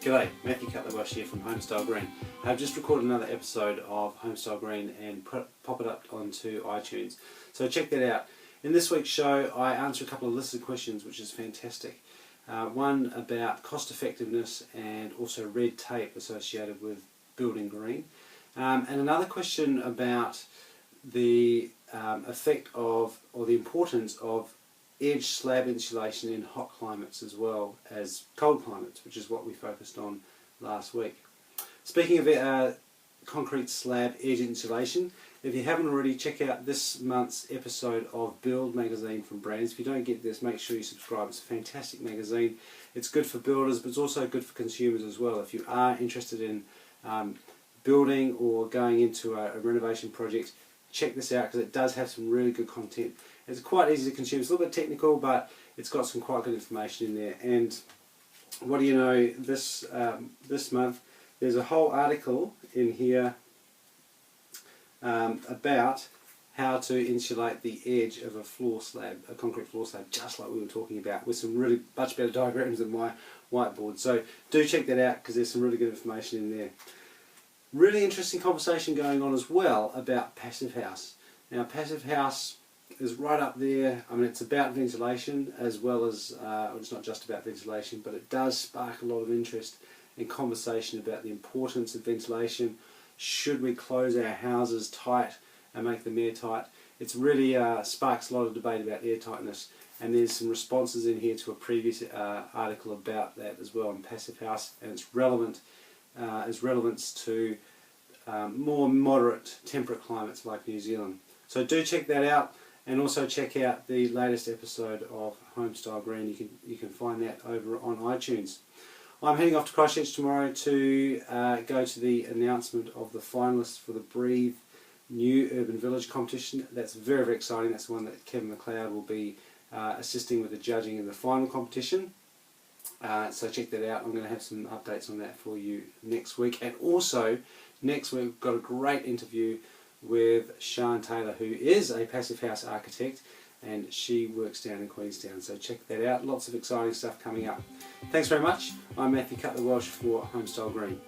G'day, Matthew Cutler-Welsh here from Homestyle Green. I've just recorded another episode of Homestyle Green and pop it up onto iTunes. So check that out. In this week's show I answer a couple of listed questions, which is fantastic. One about cost effectiveness and also red tape associated with building green. And another question about the effect of, or the importance of, edge slab insulation in hot climates as well as cold climates, which is what we focused on last week. Speaking of concrete slab edge insulation, if you haven't already, check out this month's episode of Build magazine from Brands. If you don't get this, make sure you subscribe. It's a fantastic magazine. It's good for builders, but it's also good for consumers as well. If you are interested in building or going into a renovation project, check this out because it does have some really good content. It's quite easy to consume. It's a little bit technical, but it's got some quite good information in there. And what do you know, this month there's a whole article in here about how to insulate the edge of a floor slab, a concrete floor slab, just like we were talking about, with some really much better diagrams than my whiteboard. So do check that out because there's some really good information in there. Really interesting conversation going on as well about passive house. Now, passive house is right up there. I mean, it's about ventilation as well as, it's not just about ventilation, but it does spark a lot of interest and conversation about the importance of ventilation. Should we close our houses tight and make them airtight? It's really sparks a lot of debate about airtightness, and there's some responses in here to a previous article about that as well on passive house and its relevance to more moderate temperate climates like New Zealand. So do check that out. And also check out the latest episode of Homestyle Green. You can find that over on iTunes. I'm heading off to Christchurch tomorrow to go to the announcement of the finalists for the Breathe New Urban Village competition. That's very, very exciting. That's the one that Kevin McLeod will be assisting with the judging in the final competition. So check that out. I'm going to have some updates on that for you next week. And also next week we've got a great interview with Sian Taylor, who is a passive house architect, and she works down in Queenstown. So check that out. Lots of exciting stuff coming up. Thanks very much. I'm Matthew Cutler-Welsh for Homestyle Green.